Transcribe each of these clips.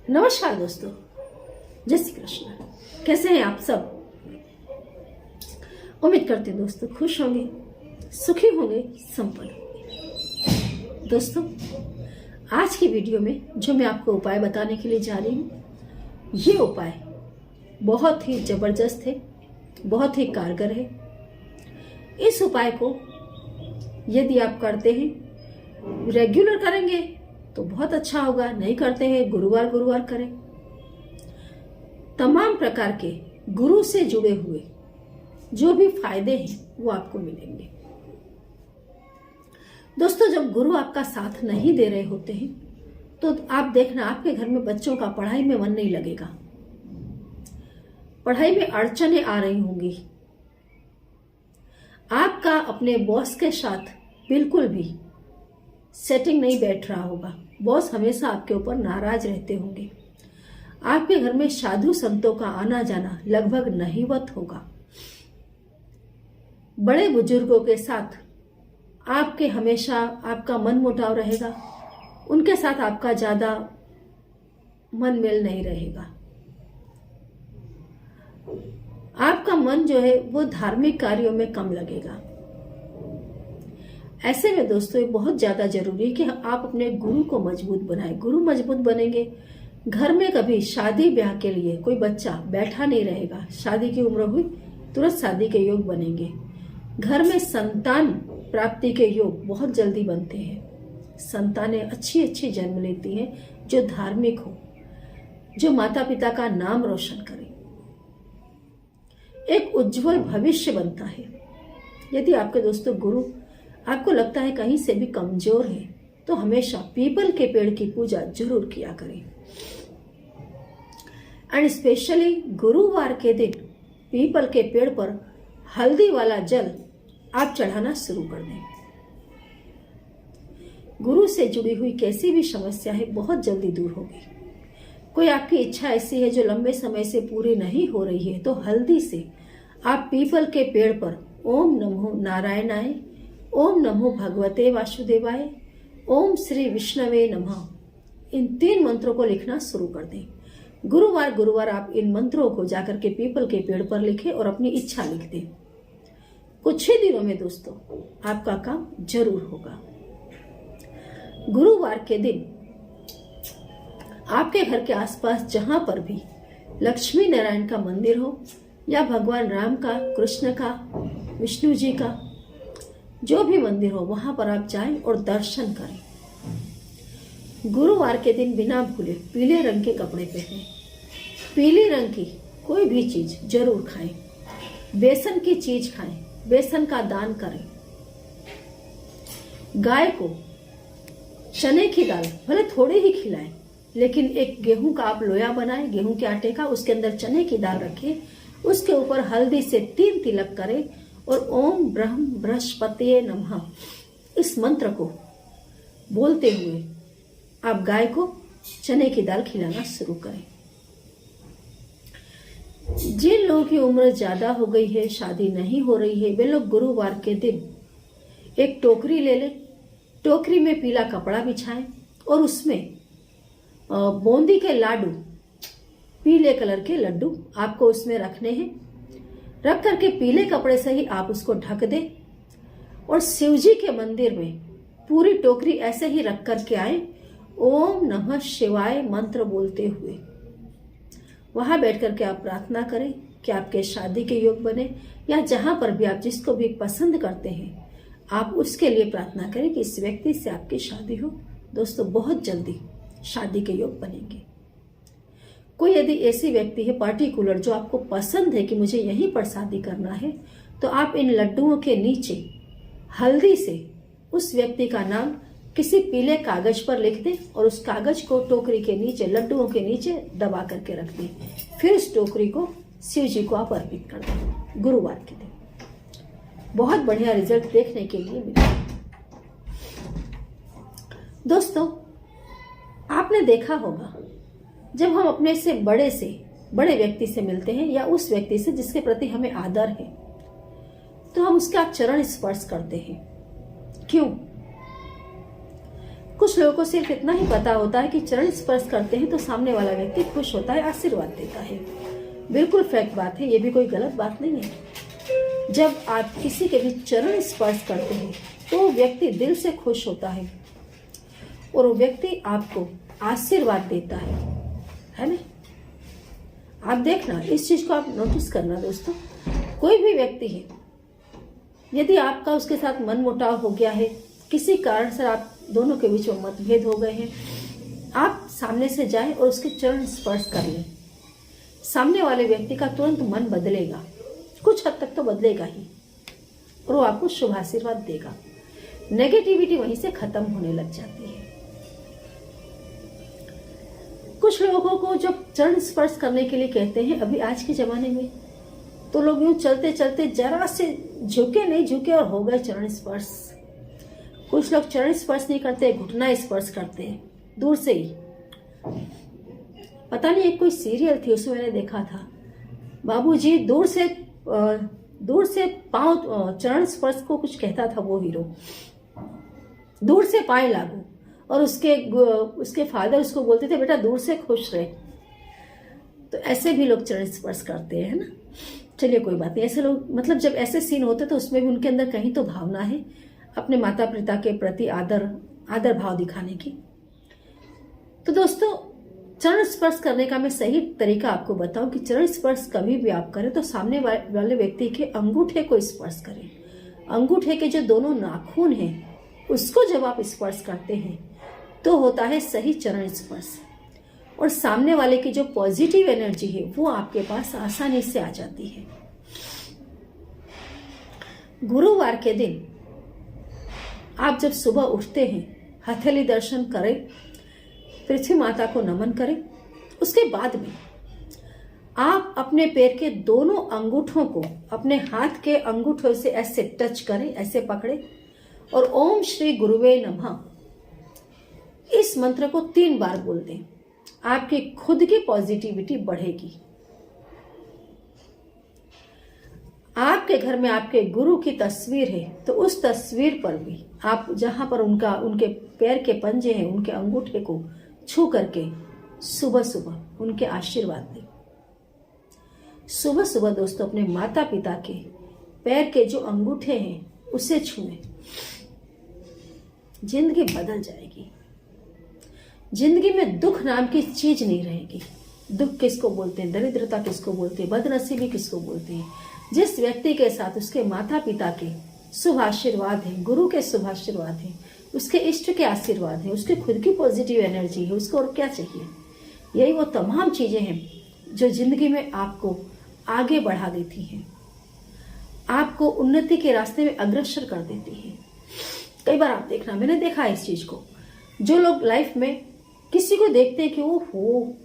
नमस्कार दोस्तों, जय श्री कृष्ण। कैसे हैं आप सब? उम्मीद करते हैं दोस्तों खुश होंगे, सुखी होंगे, संपन्न होंगे। दोस्तों, आज की वीडियो में जो मैं आपको उपाय बताने के लिए जा रही हूँ, ये उपाय बहुत ही जबरदस्त है, बहुत ही कारगर है। इस उपाय को यदि आप करते हैं, रेगुलर करेंगे तो बहुत अच्छा होगा। नहीं करते हैं, गुरुवार गुरुवार करें। तमाम प्रकार के गुरु से जुड़े हुए जो भी फायदे हैं वो आपको मिलेंगे। दोस्तों, जब गुरु आपका साथ नहीं दे रहे होते हैं तो आप देखना, आपके घर में बच्चों का पढ़ाई में मन नहीं लगेगा, पढ़ाई में अड़चने आ रही होंगी, आपका अपने बॉस के साथ बिल्कुल भी सेटिंग नहीं बैठ रहा होगा, बॉस हमेशा आपके ऊपर नाराज रहते होंगे, आपके घर में साधु संतों का आना जाना लगभग नहीवत होगा, बड़े बुजुर्गों के साथ आपके हमेशा आपका मन मुटाव रहेगा, उनके साथ आपका ज्यादा मन मेल नहीं रहेगा, आपका मन जो है वो धार्मिक कार्यों में कम लगेगा। ऐसे में दोस्तों ये बहुत ज्यादा जरूरी है कि आप अपने गुरु को मजबूत बनाएं। गुरु मजबूत बनेंगे, घर में कभी शादी ब्याह के लिए कोई बच्चा बैठा नहीं रहेगा, शादी की उम्र हुई तुरंत शादी के योग बनेंगे, घर में संतान प्राप्ति के योग बहुत जल्दी बनते हैं, संतानें अच्छी अच्छी जन्म लेती हैं जो धार्मिक हो, जो माता पिता का नाम रोशन करे, एक उज्जवल भविष्य बनता है। यदि आपके दोस्तों गुरु आपको लगता है कहीं से भी कमजोर है तो हमेशा पीपल के पेड़ की पूजा जरूर किया करें। एंड स्पेशली गुरुवार के दिन पीपल के पेड़ पर हल्दी वाला जल आप चढ़ाना शुरू कर दें। गुरु से जुड़ी हुई कैसी भी समस्या है बहुत जल्दी दूर होगी। कोई आपकी इच्छा ऐसी है जो लंबे समय से पूरी नहीं हो रही है तो हल्दी से आप पीपल के पेड़ पर ओम नमो नारायणाय, ओम नमो भगवते वासुदेवाय, ओम श्री विष्णवे नमः, इन 3 मंत्रों को लिखना शुरू कर दें। गुरुवार गुरुवार आप इन मंत्रों को जाकर के पीपल के पेड़ पर लिखें और अपनी इच्छा लिख दें। कुछ ही दिनों में दोस्तों आपका काम जरूर होगा। गुरुवार के दिन आपके घर के आसपास जहां पर भी लक्ष्मी नारायण का मंदिर हो या भगवान राम का, कृष्ण का, विष्णु जी का, जो भी मंदिर हो वहां पर आप जाएं और दर्शन करें। गुरुवार के दिन बिना भूले पीले रंग के कपड़े पहने, पीले रंग की कोई भी चीज जरूर खाएं, बेसन की चीज खाएं, बेसन का दान करें। गाय को चने की दाल भले थोड़ी ही खिलाएं, लेकिन एक गेहूं का आप लोया बनाएं, गेहूं के आटे का, उसके अंदर चने की दाल रखें, उसके ऊपर हल्दी से 3 तिलक करें और ओम ब्रह्म बृहस्पतिये नमः इस मंत्र को बोलते हुए आप गाय को चने की दाल खिलाना शुरू करें। जिन लोगों की उम्र ज्यादा हो गई है, शादी नहीं हो रही है, वे लोग गुरुवार के दिन एक टोकरी ले लें, टोकरी में पीला कपड़ा बिछाएं और उसमें बूंदी के लाडू, पीले कलर के लड्डू आपको उसमें रखने हैं। रख करके पीले कपड़े से ही आप उसको ढक दें और शिव जी के मंदिर में पूरी टोकरी ऐसे ही रख करके आए, ओम नमः शिवाय मंत्र बोलते हुए वहां बैठ करके आप प्रार्थना करें कि आपके शादी के योग बने, या जहां पर भी आप जिसको भी पसंद करते हैं आप उसके लिए प्रार्थना करें कि इस व्यक्ति से आपकी शादी हो। दोस्तों, बहुत जल्दी शादी के योग बनेंगे। कोई यदि ऐसी व्यक्ति है पार्टिकुलर जो आपको पसंद है कि मुझे यहीं पर शादी करना है, तो आप इन लड्डुओं के नीचे हल्दी से उस व्यक्ति का नाम किसी पीले कागज पर लिख दें और उस कागज को टोकरी के नीचे, लड्डुओं के नीचे दबा करके रख दें। फिर इस टोकरी को शिव जी को आप अर्पित कर दें गुरुवार के दिन। बहुत बढ़िया रिजल्ट देखने के लिए मिला। दोस्तों, आपने देखा होगा जब हम अपने से बड़े व्यक्ति से मिलते हैं या उस व्यक्ति से जिसके प्रति हमें आदर है, तो हम उसका चरण स्पर्श करते हैं। क्यों? कुछ लोगों को सिर्फ इतना ही पता होता है कि चरण स्पर्श करते हैं तो सामने वाला व्यक्ति खुश होता है, आशीर्वाद देता है। बिल्कुल फैक्ट बात है, ये भी कोई गलत बात नहीं है। जब आप किसी के भी चरण स्पर्श करते हैं तो वो व्यक्ति दिल से खुश होता है और वो व्यक्ति आपको आशीर्वाद देता है ना। आप देखना, इस चीज को आप नोटिस करना दोस्तों। कोई भी व्यक्ति है, यदि आपका उसके साथ मन मुटाव हो गया है, किसी कारण से आप दोनों के बीच में मतभेद हो गए हैं, आप सामने से जाएं और उसके चरण स्पर्श कर लें। सामने वाले व्यक्ति का तुरंत मन बदलेगा, कुछ हद तक तो बदलेगा ही, और वो आपको शुभ आशीर्वाद देगा। नेगेटिविटी वहीं से खत्म होने लग जाती है। कुछ लोगों को जब चरण स्पर्श करने के लिए कहते हैं, अभी आज के जमाने में तो लोग यूं चलते चलते जरा से झुके और हो गए चरण स्पर्श। कुछ लोग चरण स्पर्श नहीं करते, घुटना स्पर्श करते हैं दूर से ही। पता नहीं, एक कोई सीरियल थी, उसमें मैंने देखा था, बाबूजी दूर से पांव चरण स्पर्श को कुछ कहता था वो हीरो, दूर से पाए लागू, और उसके फादर उसको बोलते थे बेटा दूर से खुश रहे। तो ऐसे भी लोग चरण स्पर्श करते हैं ना। चलिए कोई बात नहीं, ऐसे लोग मतलब जब ऐसे सीन होते तो उसमें भी उनके अंदर कहीं तो भावना है अपने माता पिता के प्रति आदर भाव दिखाने की। तो दोस्तों, चरण स्पर्श करने का मैं सही तरीका आपको बताऊं कि चरण स्पर्श कभी भी आप करें तो सामने वाले व्यक्ति के अंगूठे को स्पर्श करें। अंगूठे के जो दोनों नाखून हैं उसको जब आप स्पर्श करते हैं तो होता है सही चरण स्पर्श, और सामने वाले की जो पॉजिटिव एनर्जी है वो आपके पास आसानी से आ जाती है। गुरुवार के दिन आप जब सुबह उठते हैं, हथेली दर्शन करें, पृथ्वी माता को नमन करें। उसके बाद में आप अपने पैर के दोनों अंगूठों को अपने हाथ के अंगूठों से ऐसे टच करें, ऐसे पकड़े, और ओम श्री गुरुवे नमः इस मंत्र को 3 बार बोल दें। आपकी खुद की पॉजिटिविटी बढ़ेगी। आपके घर में आपके गुरु की तस्वीर है तो उस तस्वीर पर भी आप जहां पर उनके पैर के पंजे हैं, उनके अंगूठे को छू करके सुबह सुबह उनके आशीर्वाद दें। सुबह सुबह दोस्तों अपने माता पिता के पैर के जो अंगूठे हैं उसे छुएं। जिंदगी बदल जाएगी। जिंदगी में दुख नाम की चीज नहीं रहेगी। दुख किसको बोलते हैं, दरिद्रता किसको बोलते हैं, बदनसीबी किसको बोलते हैं? जिस व्यक्ति के साथ उसके माता पिता के शुभ आशीर्वाद है, गुरु के शुभ आशीर्वाद है, उसके इष्ट के आशीर्वाद है, उसके खुद की पॉजिटिव एनर्जी है, उसको और क्या चाहिए? यही वो तमाम चीजें हैं जो जिंदगी में आपको आगे बढ़ा देती हैं, आपको उन्नति के रास्ते में अग्रसर कर देती है। कई बार आप देखना, मैंने देखा है इस चीज को, जो लोग लाइफ में किसी को देखते हैं कि वो हो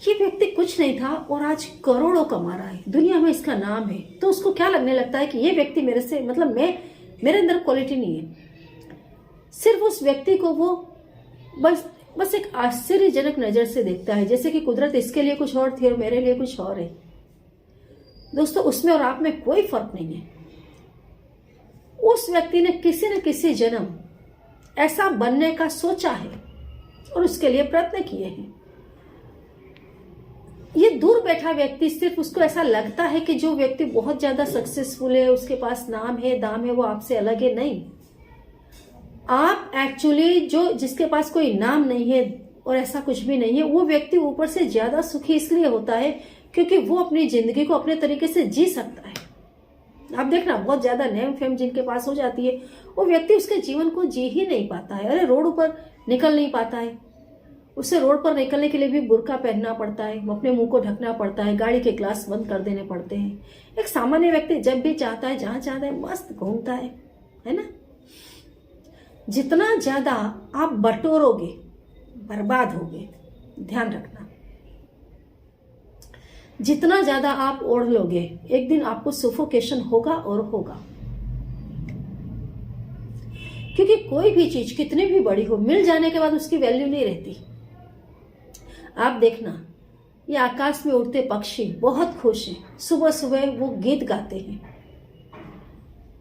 ये व्यक्ति कुछ नहीं था और आज करोड़ों कमा रहा है, दुनिया में इसका नाम है, तो उसको क्या लगने लगता है कि ये व्यक्ति मेरे से मतलब मेरे अंदर क्वालिटी नहीं है। सिर्फ उस व्यक्ति को वो बस एक आश्चर्यजनक नजर से देखता है, जैसे कि कुदरत इसके लिए कुछ और थी और मेरे लिए कुछ और है। दोस्तों, उसमें और आप में कोई फर्क नहीं है। उस व्यक्ति ने किसी न किसी जन्म ऐसा बनने का सोचा है और उसके लिए प्रयत्न किए हैं। ये दूर बैठा व्यक्ति, सिर्फ उसको ऐसा लगता है कि जो व्यक्ति बहुत ज्यादा सक्सेसफुल है, उसके पास नाम है, दाम है, वो आपसे अलग है। नहीं, आप एक्चुअली जिसके पास कोई नाम नहीं है और ऐसा कुछ भी नहीं है, वो व्यक्ति ऊपर से ज्यादा सुखी इसलिए होता है क्योंकि वो अपनी जिंदगी को अपने तरीके से जी सकता है। आप देखना, बहुत ज्यादा नेम फेम जिनके पास हो जाती है, वो व्यक्ति उसके जीवन को जी ही नहीं पाता है। अरे रोड ऊपर निकल नहीं पाता है, उसे रोड पर निकलने के लिए भी बुर्का पहनना पड़ता है, अपने मुंह को ढकना पड़ता है, गाड़ी के ग्लास बंद कर देने पड़ते हैं। एक सामान्य व्यक्ति जब भी चाहता है, जहां चाहता है, मस्त घूमता है ना। जितना ज्यादा आप बटोरोगे बर्बाद होगे, ध्यान रखना। जितना ज्यादा आप ओढ़ लोगे, एक दिन आपको सुफोकेशन होगा और होगा। क्योंकि कोई भी चीज कितनी भी बड़ी हो, मिल जाने के बाद उसकी वैल्यू नहीं रहती। आप देखना, ये आकाश में उड़ते पक्षी बहुत खुश हैं, सुबह सुबह वो गीत गाते हैं।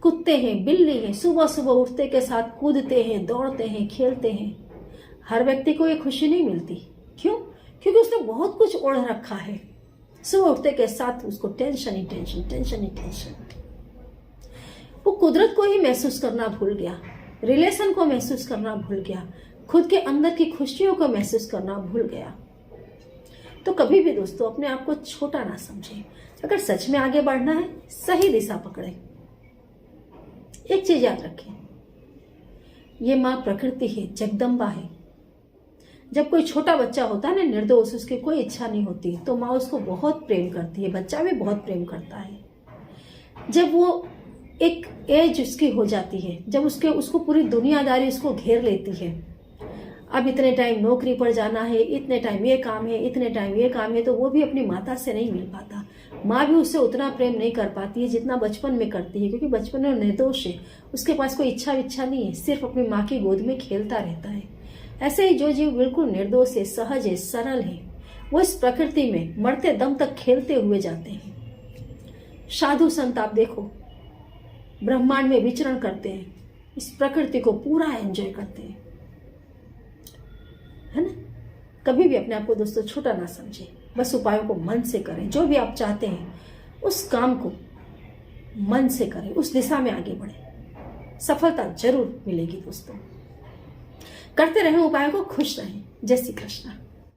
कुत्ते हैं, बिल्ली हैं, सुबह सुबह उठते के साथ कूदते हैं, दौड़ते हैं, खेलते हैं। हर व्यक्ति को ये खुशी नहीं मिलती। क्यों? क्योंकि उसने बहुत कुछ ओढ़ रखा है। सुबह उठते के साथ उसको टेंशन ही टेंशन, टेंशन ही टेंशन। वो कुदरत को ही महसूस करना भूल गया, रिलेशन को महसूस करना भूल गया, खुद के अंदर की खुशियों को महसूस करना भूल गया। तो कभी भी दोस्तों अपने आप को छोटा ना समझे। अगर सच में आगे बढ़ना है, सही दिशा पकड़े। एक चीज याद रखें, ये माँ प्रकृति है, जगदम्बा है। जब कोई छोटा बच्चा होता है ना, निर्दोष, उसकी कोई इच्छा नहीं होती, तो माँ उसको बहुत प्रेम करती है, बच्चा भी बहुत प्रेम करता है। जब वो एक एज उसकी हो जाती है, जब उसको पूरी दुनियादारी उसको घेर लेती है, अब इतने टाइम नौकरी पर जाना है, इतने टाइम ये काम है, इतने टाइम ये काम है, तो वो भी अपनी माता से नहीं मिल पाता। माँ भी उससे उतना प्रेम नहीं कर पाती है जितना बचपन में करती है, क्योंकि बचपन में निर्दोष है, उसके पास कोई इच्छा नहीं है, सिर्फ अपनी माँ की गोद में खेलता रहता है। ऐसे ही जो जीव बिल्कुल निर्दोष है, सहज है, सरल है, वो इस प्रकृति में मरते दम तक खेलते हुए जाते हैं। साधु संत आप देखो, ब्रह्मांड में विचरण करते हैं, इस प्रकृति को पूरा एंजॉय करते हैं, है ना। कभी भी अपने आप को दोस्तों छोटा ना समझे, बस उपायों को मन से करें। जो भी आप चाहते हैं उस काम को मन से करें, उस दिशा में आगे बढ़े, सफलता जरूर मिलेगी दोस्तों। करते रहें उपायों को, खुश रहें। जय श्री कृष्ण।